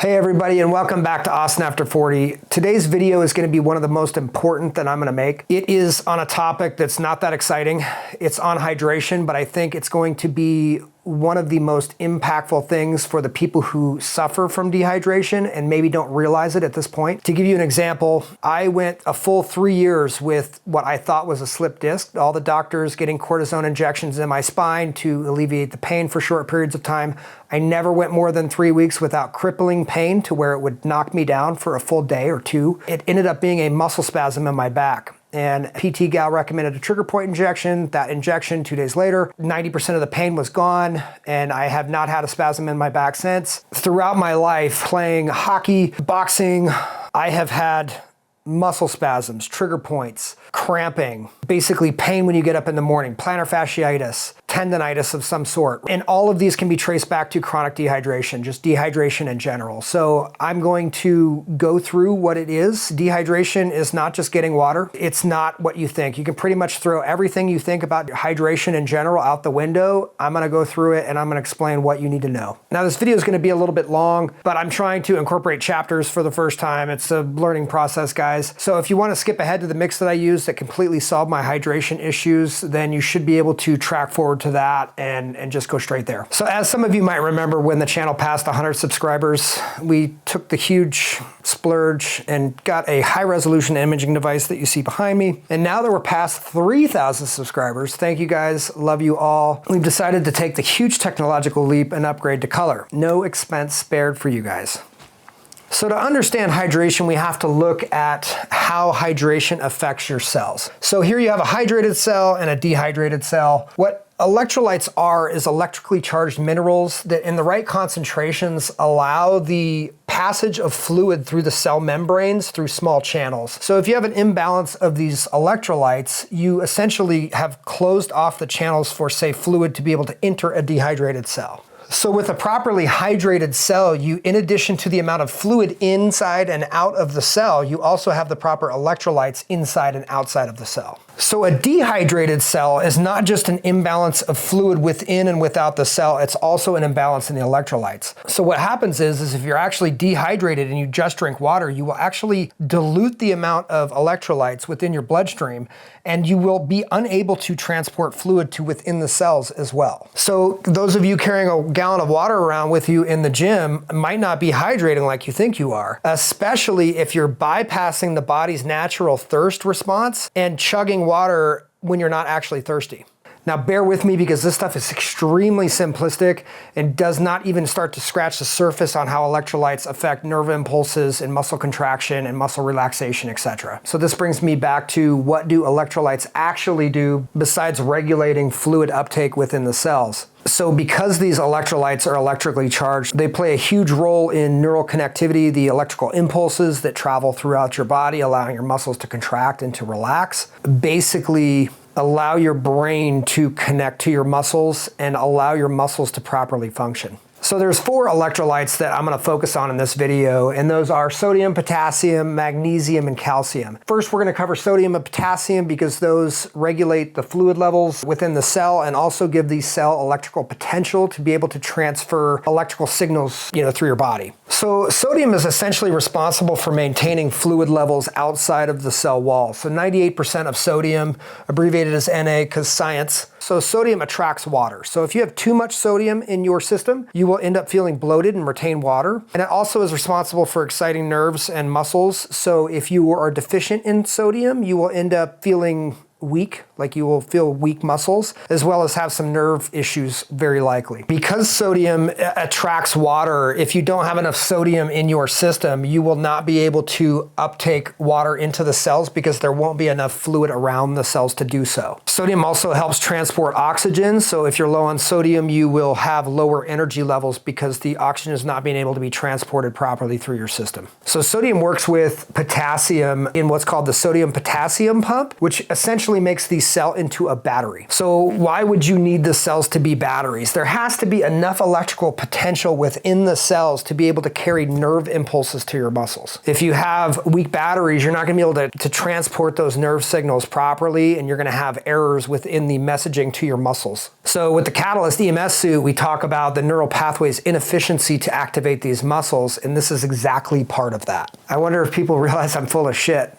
Hey everybody, and welcome back to Austin After 40. Today's video is going to be one of the most important that I'm going to make. It is on a topic that's not that exciting. It's on hydration, but I think it's going to be one of the most impactful things for the people who suffer from dehydration and maybe don't realize it at this point. To give you an example, I went a full 3 years with what I thought was a slip disc. All the doctors getting cortisone injections in my spine to alleviate the pain for short periods of time. I never went more than 3 weeks without crippling pain to where it would knock me down for a full day or two. It ended up being a muscle spasm in my back. And PT gal recommended a trigger point injection. That injection, 2 days later, 90% of the pain was gone, and I have not had a spasm in my back since. Throughout my life, playing hockey, boxing, I have had muscle spasms, trigger points, cramping, basically pain when you get up in the morning, plantar fasciitis, tendonitis of some sort. And all of these can be traced back to chronic dehydration, just dehydration in general. So I'm going to go through what it is. Dehydration is not just getting water. It's not what you think. You can pretty much throw everything you think about hydration in general out the window. I'm gonna go through it and I'm gonna explain what you need to know. Now this video is gonna be a little bit long, but I'm trying to incorporate chapters for the first time. It's a learning process, guys. So if you wanna skip ahead to the mix that I use that completely solved my hydration issues, then you should be able to track forward to that and just go straight there. So as some of you might remember, when the channel passed 100 subscribers, we took the huge splurge and got a high resolution imaging device that you see behind me. And now that we're past 3,000 subscribers, thank you guys, love you all. We've decided to take the huge technological leap and upgrade to color. No expense spared for you guys. So to understand hydration, we have to look at how hydration affects your cells. So here you have a hydrated cell and a dehydrated cell. What electrolytes are is electrically charged minerals that in the right concentrations allow the passage of fluid through the cell membranes through small channels. So if you have an imbalance of these electrolytes, you essentially have closed off the channels for, say, fluid to be able to enter a dehydrated cell. So with a properly hydrated cell, you, in addition to the amount of fluid inside and out of the cell, you also have the proper electrolytes inside and outside of the cell. So a dehydrated cell is not just an imbalance of fluid within and without the cell, it's also an imbalance in the electrolytes. So what happens is if you're actually dehydrated and you just drink water, you will actually dilute the amount of electrolytes within your bloodstream, and you will be unable to transport fluid to within the cells as well. So those of you carrying a gallon of water around with you in the gym might not be hydrating like you think you are, especially if you're bypassing the body's natural thirst response and chugging water when you're not actually thirsty. Now bear with me because this stuff is extremely simplistic and does not even start to scratch the surface on how electrolytes affect nerve impulses and muscle contraction and muscle relaxation, etc. So this brings me back to what do electrolytes actually do besides regulating fluid uptake within the cells. So because these electrolytes are electrically charged, they play a huge role in neural connectivity, the electrical impulses that travel throughout your body, allowing your muscles to contract and to relax. Basically, allow your brain to connect to your muscles and allow your muscles to properly function. So there's 4 electrolytes that I'm going to focus on in this video, and those are sodium, potassium, magnesium, and calcium. First, we're going to cover sodium and potassium because those regulate the fluid levels within the cell and also give the cell electrical potential to be able to transfer electrical signals, through your body. So sodium is essentially responsible for maintaining fluid levels outside of the cell wall. So 98% of sodium, abbreviated as Na because science. So sodium attracts water. So if you have too much sodium in your system, you will end up feeling bloated and retain water. And it also is responsible for exciting nerves and muscles. So if you are deficient in sodium, you will end up feeling weak, like you will feel weak muscles, as well as have some nerve issues very likely. Because sodium attracts water, if you don't have enough sodium in your system, you will not be able to uptake water into the cells because there won't be enough fluid around the cells to do so. Sodium also helps transport oxygen, so if you're low on sodium, you will have lower energy levels because the oxygen is not being able to be transported properly through your system. So sodium works with potassium in what's called the sodium-potassium pump, which essentially essentially makes the cell into a battery. So why would you need the cells to be batteries? There has to be enough electrical potential within the cells to be able to carry nerve impulses to your muscles. If you have weak batteries, you're not going to be able to transport those nerve signals properly, and you're going to have errors within the messaging to your muscles. So with the Catalyst EMS suit, we talk about the neural pathways inefficiency to activate these muscles, and this is exactly part of that. I wonder if people realize I'm full of shit.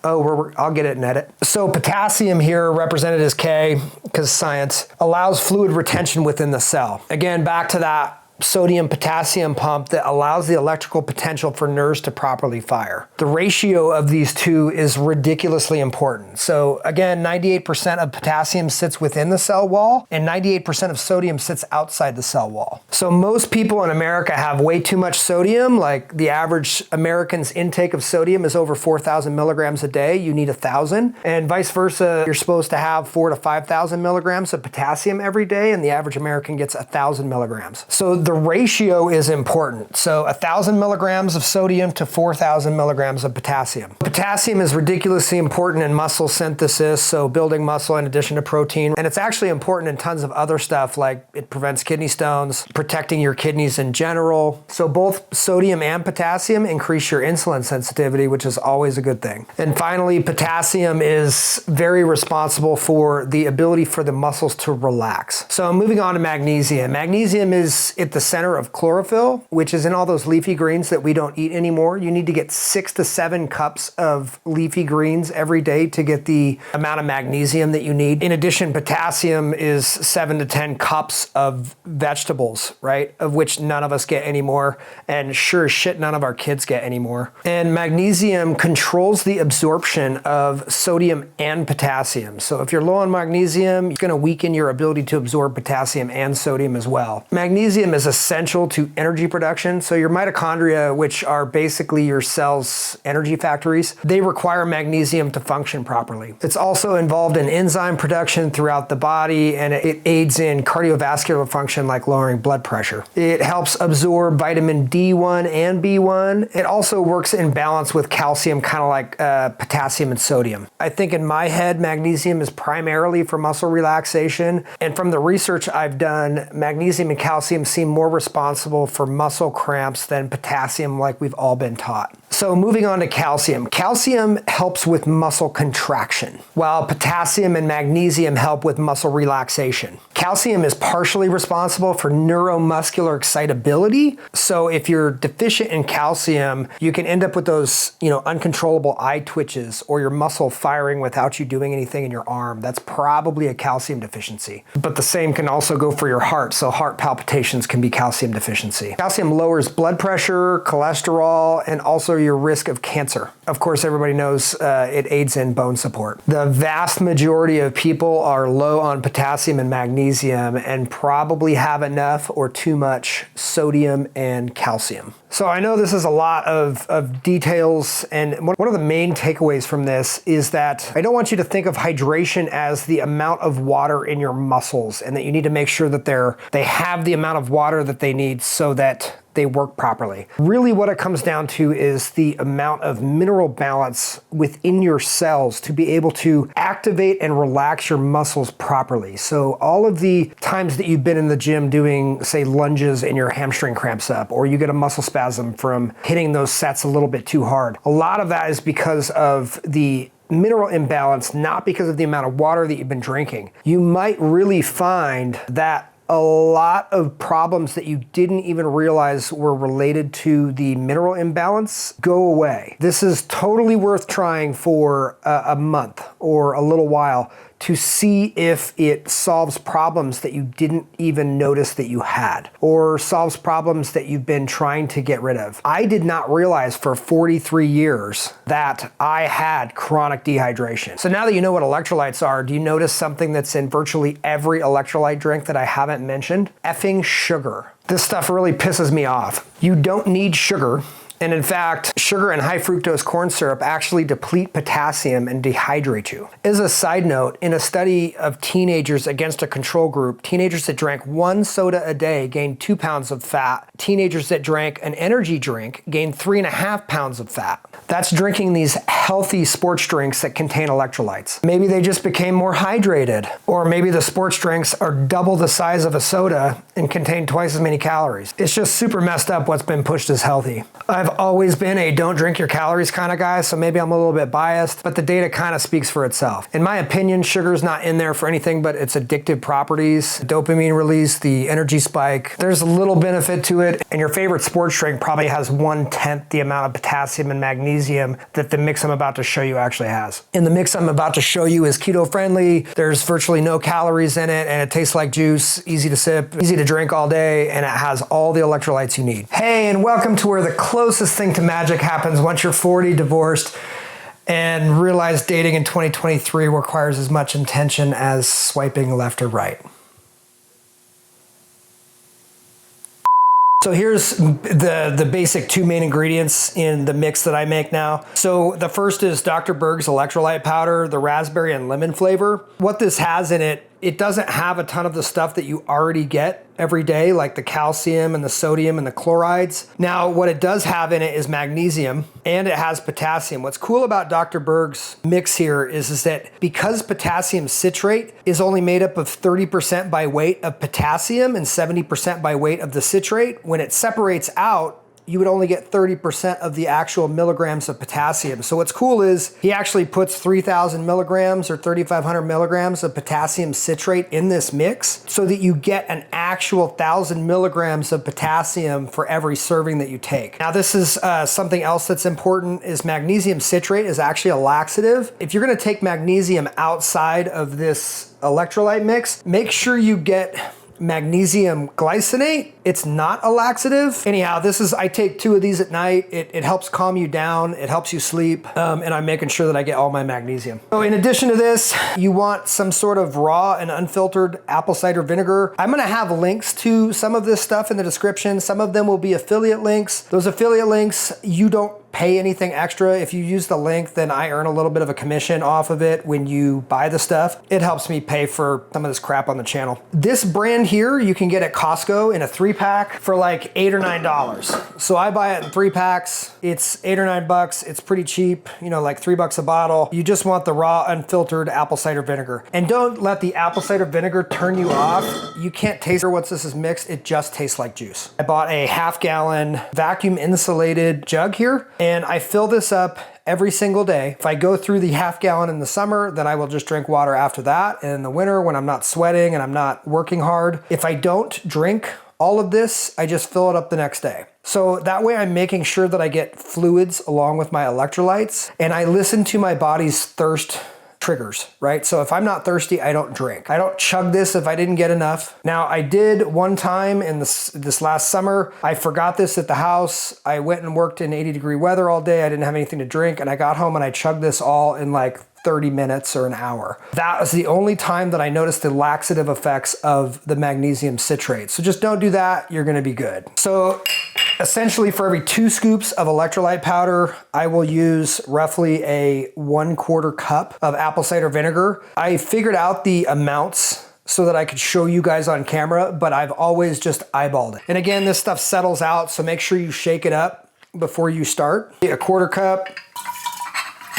I'll get it and edit. So potassium here, represented as K, because science, allows fluid retention within the cell. Again, back to that sodium-potassium pump that allows the electrical potential for nerves to properly fire. The ratio of these two is ridiculously important. So again, 98% of potassium sits within the cell wall and 98% of sodium sits outside the cell wall. So most people in America have way too much sodium. Like the average American's intake of sodium is over 4,000 milligrams a day. You need 1,000. And vice versa, you're supposed to have 4,000 to 5,000 milligrams of potassium every day, and the average American gets 1,000 milligrams. So the ratio is important. So 1,000 milligrams of sodium to 4,000 milligrams of potassium. Potassium is ridiculously important in muscle synthesis, so building muscle in addition to protein. And it's actually important in tons of other stuff, like it prevents kidney stones, protecting your kidneys in general. So both sodium and potassium increase your insulin sensitivity, which is always a good thing. And finally, potassium is very responsible for the ability for the muscles to relax. So moving on to magnesium. Magnesium is at the center of chlorophyll, which is in all those leafy greens that we don't eat anymore. You need to get 6 to 7 cups of leafy greens every day to get the amount of magnesium that you need. In addition, potassium is 7 to 10 cups of vegetables, right? Of which none of us get anymore, and sure as shit none of our kids get anymore. And magnesium controls the absorption of sodium and potassium. So if you're low on magnesium, it's going to weaken your ability to absorb potassium and sodium as well. Magnesium is essential to energy production. So your mitochondria, which are basically your cell's energy factories, they require magnesium to function properly. It's also involved in enzyme production throughout the body, and it aids in cardiovascular function like lowering blood pressure. It helps absorb vitamin D1 and B1. It also works in balance with calcium, kind of like potassium and sodium. I think in my head, magnesium is primarily for muscle relaxation. And from the research I've done, magnesium and calcium seem more responsible for muscle cramps than potassium, like we've all been taught. So moving on to calcium. Calcium helps with muscle contraction, while potassium and magnesium help with muscle relaxation. Calcium is partially responsible for neuromuscular excitability. So if you're deficient in calcium, you can end up with those, uncontrollable eye twitches or your muscle firing without you doing anything in your arm. That's probably a calcium deficiency. But the same can also go for your heart. So heart palpitations can be calcium deficiency. Calcium lowers blood pressure, cholesterol, and also your risk of cancer. Of course, everybody knows it aids in bone support. The vast majority of people are low on potassium and magnesium and probably have enough or too much sodium and calcium. So I know this is a lot of details, and one of the main takeaways from this is that I don't want you to think of hydration as the amount of water in your muscles, and that you need to make sure that they have the amount of water that they need so that they work properly. Really what it comes down to is the amount of mineral balance within your cells to be able to activate and relax your muscles properly. So all of the times that you've been in the gym doing, say, lunges and your hamstring cramps up, or you get a muscle spasm from hitting those sets a little bit too hard, a lot of that is because of the mineral imbalance, not because of the amount of water that you've been drinking. You might really find that a lot of problems that you didn't even realize were related to the mineral imbalance go away. This is totally worth trying for a month or a little while to see if it solves problems that you didn't even notice that you had, or solves problems that you've been trying to get rid of. I did not realize for 43 years that I had chronic dehydration. So now that you know what electrolytes are, do you notice something that's in virtually every electrolyte drink that I haven't mentioned? Effing sugar. This stuff really pisses me off. You don't need sugar. And in fact, sugar and high fructose corn syrup actually deplete potassium and dehydrate you. As a side note, in a study of teenagers against a control group, teenagers that drank 1 soda a day gained 2 pounds of fat. Teenagers that drank an energy drink gained 3.5 pounds of fat. That's drinking these healthy sports drinks that contain electrolytes. Maybe they just became more hydrated, or maybe the sports drinks are double the size of a soda and contain twice as many calories. It's just super messed up what's been pushed as healthy. I've always been a don't drink your calories kind of guy, so maybe I'm a little bit biased, but the data kind of speaks for itself. In my opinion, sugar's not in there for anything but its addictive properties, dopamine release, the energy spike. There's a little benefit to it, and your favorite sports drink probably has 1/10 the amount of potassium and magnesium that the mix I'm about to show you actually has. And the mix I'm about to show you is keto friendly. There's virtually no calories in it, and it tastes like juice, easy to sip, easy to drink all day, and it has all the electrolytes you need. Hey, and welcome to where the closest thing to magic happens once you're 40, divorced, and realize dating in 2023 requires as much intention as swiping left or right. So here's the basic 2 main ingredients in the mix that I make now. So the first is Dr. Berg's Electrolyte Powder, the raspberry and lemon flavor. What this has in it, it doesn't have a ton of the stuff that you already get every day, like the calcium and the sodium and the chlorides. Now, what it does have in it is magnesium, and it has potassium. What's cool about Dr. Berg's mix here is that because potassium citrate is only made up of 30% by weight of potassium and 70% by weight of the citrate, when it separates out, you would only get 30% of the actual milligrams of potassium. So what's cool is he actually puts 3,000 milligrams or 3,500 milligrams of potassium citrate in this mix so that you get an actual 1,000 milligrams of potassium for every serving that you take. Now this is something else that's important is magnesium citrate is actually a laxative. If you're gonna take magnesium outside of this electrolyte mix, make sure you get magnesium glycinate. It's not a laxative. Anyhow, I take 2 of these at night. It helps calm you down. It helps you sleep. And I'm making sure that I get all my magnesium. So in addition to this, you want some sort of raw and unfiltered apple cider vinegar. I'm gonna have links to some of this stuff in the description. Some of them will be affiliate links. Those affiliate links, you don't pay anything extra. If you use the link, then I earn a little bit of a commission off of it when you buy the stuff. It helps me pay for some of this crap on the channel. This brand here, you can get at Costco in a 3-pack for like $8 or $9. So I buy it in 3 packs. It's $8 or $9. It's pretty cheap, you know, like $3 a bottle. You just want the raw, unfiltered apple cider vinegar. And don't let the apple cider vinegar turn you off. You can't taste it once this is mixed. It just tastes like juice. I bought a 1/2 gallon vacuum insulated jug here, and I fill this up every single day. If I go through the 1/2 gallon in the summer, then I will just drink water after that. And in the winter, when I'm not sweating and I'm not working hard, if I don't drink all of this, I just fill it up the next day. So that way I'm making sure that I get fluids along with my electrolytes, and I listen to my body's thirst triggers, right? So if I'm not thirsty, I don't drink. I don't chug this if I didn't get enough. Now I did one time in this last summer, I forgot this at the house. I went and worked in 80-degree weather all day. I didn't have anything to drink, and I got home and I chugged this all in like 30 minutes or an hour. That was the only time that I noticed the laxative effects of the magnesium citrate. So just don't do that, you're gonna be good. So essentially for every 2 scoops of electrolyte powder, I will use roughly a 1/4 cup of apple cider vinegar. I figured out the amounts so that I could show you guys on camera, but I've always just eyeballed it. And again, this stuff settles out, so make sure you shake it up before you start. A 1/4 cup,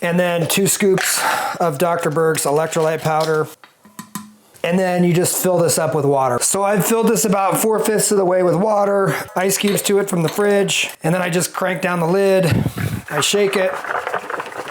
and then 2 scoops of Dr. Berg's electrolyte powder. And then you just fill this up with water. So I've filled this about 4/5 of the way with water, ice cubes to it from the fridge, and then I just crank down the lid, I shake it,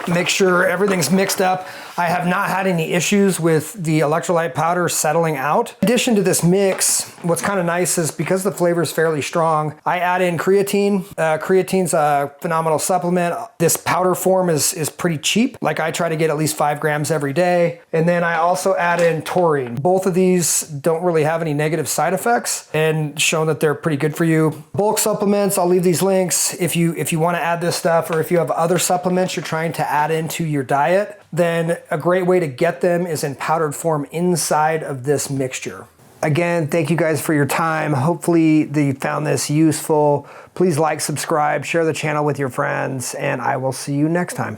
make sure everything's mixed up. I have not had any issues with the electrolyte powder settling out. In addition to this mix, what's kind of nice is because the flavor is fairly strong, I add in creatine. Creatine's a phenomenal supplement. This powder form is pretty cheap. Like I try to get at least 5 grams every day. And then I also add in taurine. Both of these don't really have any negative side effects and shown that they're pretty good for you. Bulk supplements, I'll leave these links. If you want to add this stuff, or if you have other supplements you're trying to add into your diet, then a great way to get them is in powdered form inside of this mixture. Again, thank you guys for your time. Hopefully you found this useful. Please like, subscribe, share the channel with your friends, and I will see you next time.